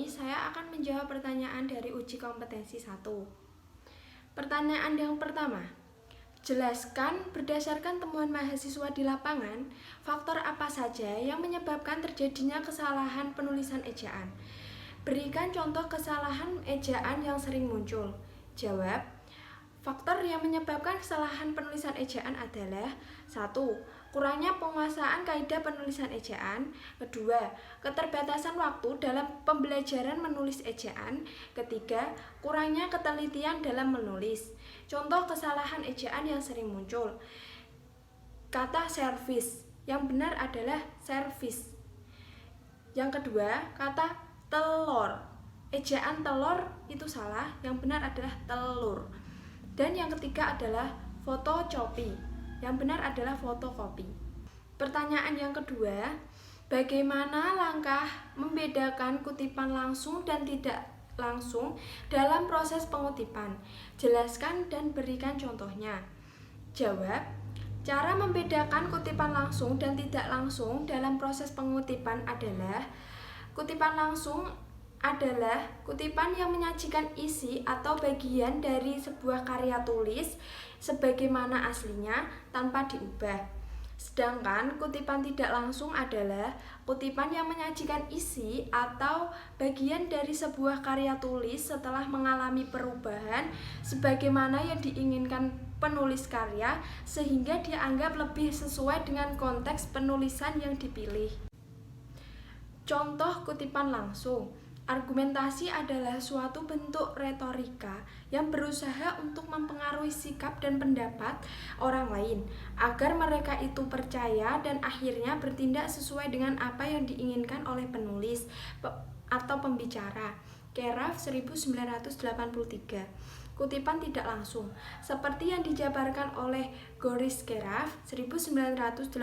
saya akan menjawab pertanyaan dari uji kompetensi 1. Pertanyaan yang pertama, jelaskan berdasarkan temuan mahasiswa di lapangan, faktor apa saja yang menyebabkan terjadinya kesalahan penulisan ejaan. Berikan contoh kesalahan ejaan yang sering muncul. Jawab, faktor yang menyebabkan kesalahan penulisan ejaan adalah 1. Kurangnya penguasaan kaidah penulisan ejaan. 2. Keterbatasan waktu dalam pembelajaran menulis ejaan. 3. Kurangnya ketelitian dalam menulis. Contoh kesalahan ejaan yang sering muncul. Kata servis, yang benar adalah servis. Yang kedua, kata telur. Ejaan telur itu salah, yang benar adalah telur. Dan yang ketiga adalah fotokopi, yang benar adalah fotokopi. Pertanyaan yang kedua, bagaimana langkah membedakan kutipan langsung dan tidak langsung dalam proses pengutipan? Jelaskan dan berikan contohnya. Jawab, cara membedakan kutipan langsung dan tidak langsung dalam proses pengutipan adalah kutipan langsung adalah kutipan yang menyajikan isi atau bagian dari sebuah karya tulis sebagaimana aslinya tanpa diubah. Sedangkan kutipan tidak langsung adalah kutipan yang menyajikan isi atau bagian dari sebuah karya tulis setelah mengalami perubahan sebagaimana yang diinginkan penulis karya sehingga dianggap lebih sesuai dengan konteks penulisan yang dipilih. Contoh kutipan langsung. Argumentasi adalah suatu bentuk retorika yang berusaha untuk mempengaruhi sikap dan pendapat orang lain agar mereka itu percaya dan akhirnya bertindak sesuai dengan apa yang diinginkan oleh penulis atau pembicara. Keraf 1983. Kutipan tidak langsung, seperti yang dijabarkan oleh Goris Keraf 1983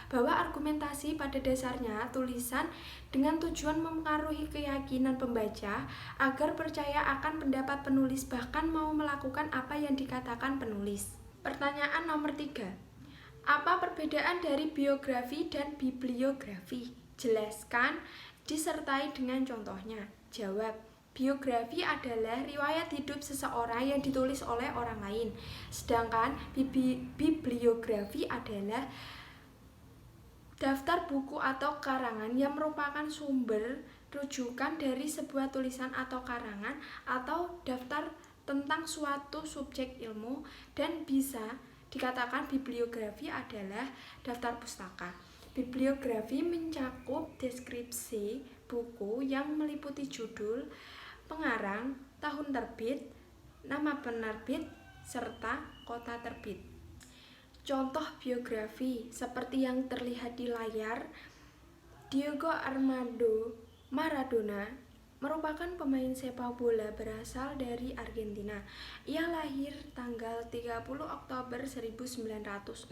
bahwa argumentasi pada dasarnya tulisan dengan tujuan mempengaruhi keyakinan pembaca agar percaya akan pendapat penulis bahkan mau melakukan apa yang dikatakan penulis. Pertanyaan nomor 3. Apa perbedaan dari biografi dan bibliografi? Jelaskan disertai dengan contohnya. Jawab, biografi adalah riwayat hidup seseorang yang ditulis oleh orang lain. Sedangkan bibliografi adalah daftar buku atau karangan yang merupakan sumber rujukan dari sebuah tulisan atau karangan atau daftar tentang suatu subjek ilmu, dan bisa dikatakan bibliografi adalah daftar pustaka. Bibliografi mencakup deskripsi buku yang meliputi judul, pengarang, tahun terbit, nama penerbit, serta kota terbit. Contoh biografi seperti yang terlihat di layar, Diego Armando Maradona merupakan pemain sepak bola berasal dari Argentina. Ia lahir tanggal 30 Oktober 1960.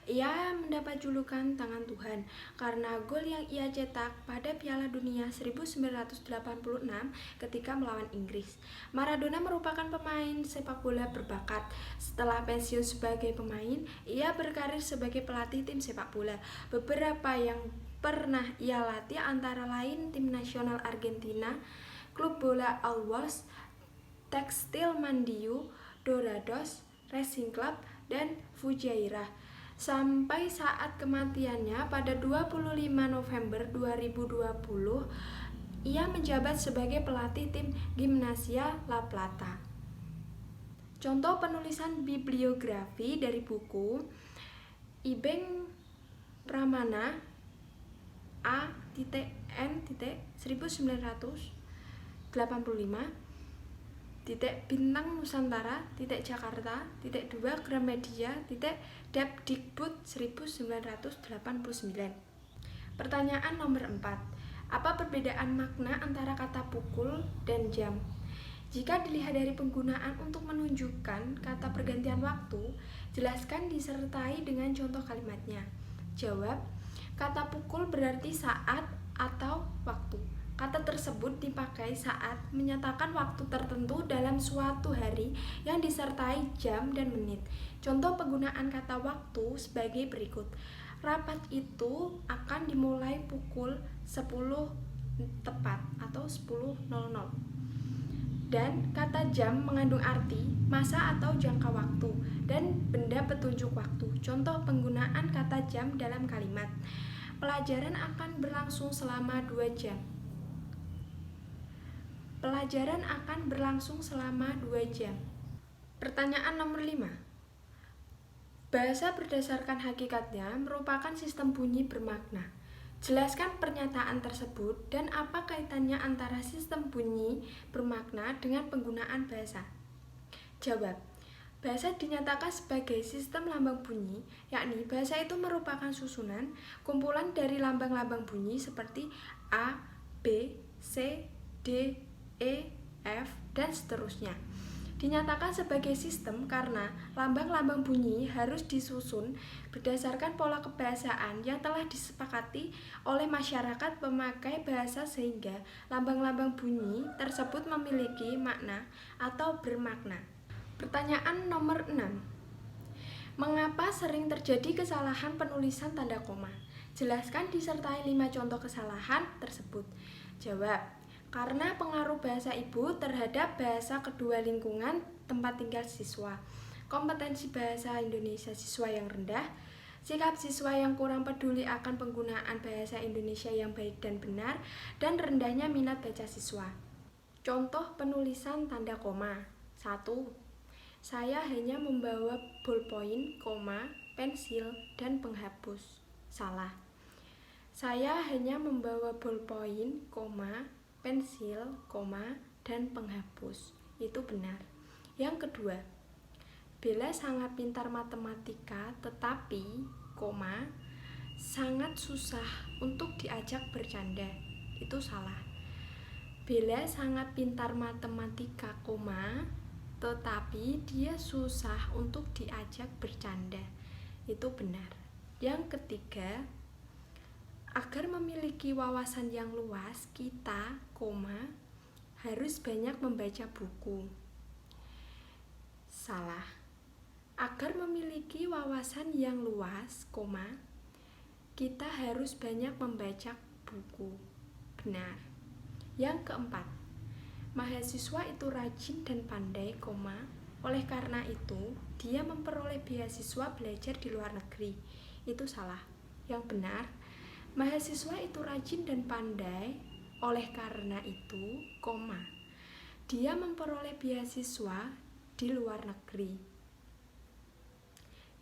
Ia mendapat julukan Tangan Tuhan karena gol yang ia cetak pada Piala Dunia 1986 ketika melawan Inggris. Maradona merupakan pemain sepak bola berbakat. Setelah pensiun sebagai pemain, ia berkarir sebagai pelatih tim sepak bola. Beberapa yang pernah ia latih antara lain tim nasional Argentina, klub bola Always, Tekstil Mandiu, Dorados, Racing Club, dan Fujairah. Sampai saat kematiannya pada 25 November 2020, ia menjabat sebagai pelatih tim Gimnasia La Plata. Contoh penulisan bibliografi dari buku Ibeng Pramana A.N. 1985 Bintang Nusantara Jakarta 2 Gramedia Depdikbud 1989. Pertanyaan nomor 4. Apa perbedaan makna antara kata pukul dan jam? Jika dilihat dari penggunaan untuk menunjukkan kata pergantian waktu, jelaskan disertai dengan contoh kalimatnya. Jawab, kata pukul berarti saat atau waktu. Kata tersebut dipakai saat menyatakan waktu tertentu dalam suatu hari yang disertai jam dan menit. Contoh penggunaan kata waktu sebagai berikut. Rapat itu akan dimulai pukul 10 tepat atau 10.00. Dan kata jam mengandung arti, masa atau jangka waktu, dan benda petunjuk waktu. Contoh penggunaan kata jam dalam kalimat. Pelajaran akan berlangsung selama 2 jam. Pelajaran akan berlangsung selama 2 jam. Pertanyaan nomor 5. Bahasa berdasarkan hakikatnya merupakan sistem bunyi bermakna. Jelaskan pernyataan tersebut dan apa kaitannya antara sistem bunyi bermakna dengan penggunaan bahasa. Jawab. Bahasa dinyatakan sebagai sistem lambang bunyi, yakni bahasa itu merupakan susunan, kumpulan dari lambang-lambang bunyi seperti A, B, C, D, E, F, dan seterusnya. Dinyatakan sebagai sistem karena lambang-lambang bunyi harus disusun berdasarkan pola kebahasaan yang telah disepakati oleh masyarakat pemakai bahasa sehingga lambang-lambang bunyi tersebut memiliki makna atau bermakna. Pertanyaan nomor 6. Mengapa sering terjadi kesalahan penulisan tanda koma? Jelaskan disertai 5 contoh kesalahan tersebut. Jawab. Karena pengaruh bahasa ibu terhadap bahasa kedua lingkungan tempat tinggal siswa, kompetensi bahasa Indonesia siswa yang rendah, sikap siswa yang kurang peduli akan penggunaan bahasa Indonesia yang baik dan benar, dan rendahnya minat baca siswa. Contoh penulisan tanda koma. 1. Saya hanya membawa bolpoin, pensil, dan penghapus. Salah. Saya hanya membawa bolpoin, pensil, dan penghapus. Itu benar. Yang kedua, Bella sangat pintar matematika tetapi, sangat susah untuk diajak bercanda. Itu salah. Bella sangat pintar matematika, tetapi dia susah untuk diajak bercanda. Itu benar. Yang ketiga, agar memiliki wawasan yang luas, kita, harus banyak membaca buku. Salah. Agar memiliki wawasan yang luas, kita harus banyak membaca buku. Benar. Yang keempat, mahasiswa itu rajin dan pandai, oleh karena itu dia memperoleh beasiswa belajar di luar negeri. Itu salah. Yang benar, mahasiswa itu rajin dan pandai, oleh karena itu, dia memperoleh beasiswa di luar negeri.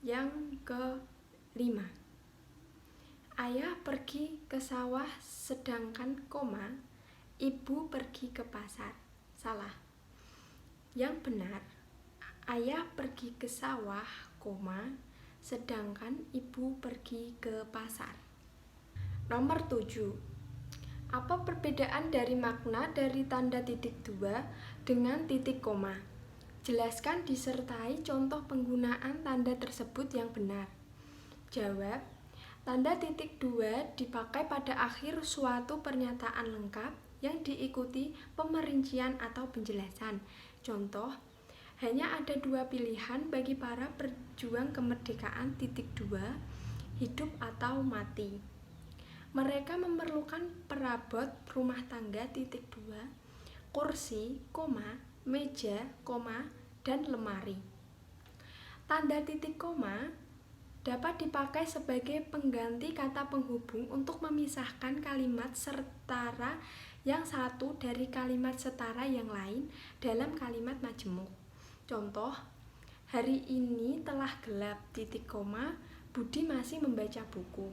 Yang kelima, ayah pergi ke sawah sedangkan, ibu pergi ke pasar. Salah. Yang benar, ayah pergi ke sawah, sedangkan ibu pergi ke pasar. Nomor 7. Apa perbedaan dari makna dari tanda titik 2 dengan titik koma? Jelaskan disertai contoh penggunaan tanda tersebut yang benar. Jawab. Tanda titik 2 dipakai pada akhir suatu pernyataan lengkap yang diikuti pemerincian atau penjelasan. Contoh, hanya ada 2 pilihan bagi para pejuang kemerdekaan titik 2, hidup atau mati. Mereka memerlukan perabot rumah tangga titik 2, kursi, meja, dan lemari. Tanda titik koma dapat dipakai sebagai pengganti kata penghubung untuk memisahkan kalimat setara yang satu dari kalimat setara yang lain dalam kalimat majemuk. Contoh, hari ini telah gelap, Budi masih membaca buku.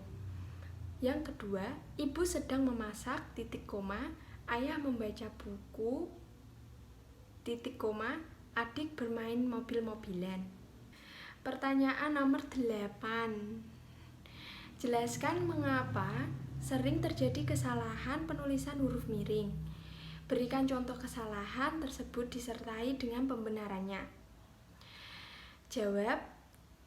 Yang kedua, ibu sedang memasak, ayah membaca buku, adik bermain mobil-mobilan. Pertanyaan nomor 8. Jelaskan mengapa sering terjadi kesalahan penulisan huruf miring. Berikan contoh kesalahan tersebut disertai dengan pembenarannya. Jawab,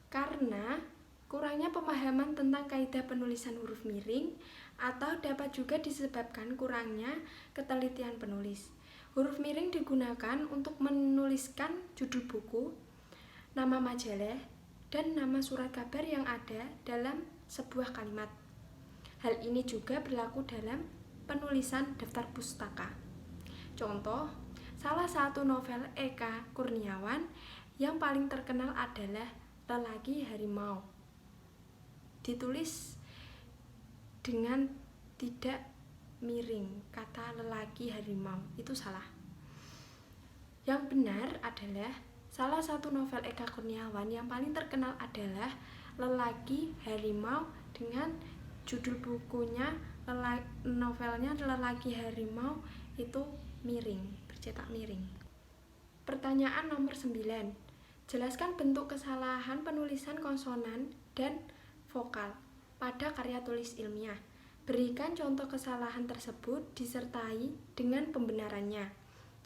karena kurangnya pemahaman tentang kaidah penulisan huruf miring atau dapat juga disebabkan kurangnya ketelitian penulis. Huruf miring digunakan untuk menuliskan judul buku, nama majalah, dan nama surat kabar yang ada dalam sebuah kalimat. Hal ini juga berlaku dalam penulisan daftar pustaka. Contoh, salah satu novel Eka Kurniawan yang paling terkenal adalah Lelaki Harimau. Ditulis dengan tidak miring, kata lelaki harimau itu salah. Yang benar adalah salah satu novel Eka Kurniawan yang paling terkenal adalah Lelaki Harimau dengan judul bukunya novelnya Lelaki Harimau itu miring, bercetak miring. Pertanyaan nomor 9. Jelaskan bentuk kesalahan penulisan konsonan dan vokal pada karya tulis ilmiah. Berikan contoh kesalahan tersebut disertai dengan pembenarannya.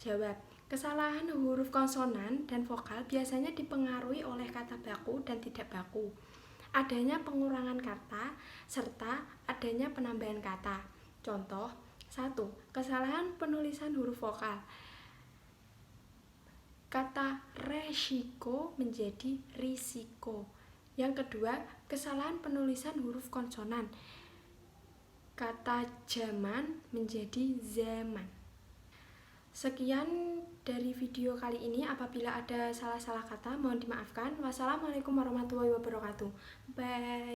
Jawab. Kesalahan huruf konsonan dan vokal biasanya dipengaruhi oleh kata baku dan tidak baku, adanya pengurangan kata, serta adanya penambahan kata. Contoh, 1. Kesalahan penulisan huruf vokal. Kata resiko menjadi risiko. Yang kedua, kesalahan penulisan huruf konsonan. Kata zaman menjadi zaman. Sekian dari video kali ini. Apabila ada salah-salah kata, mohon dimaafkan. Wassalamualaikum warahmatullahi wabarakatuh. Bye.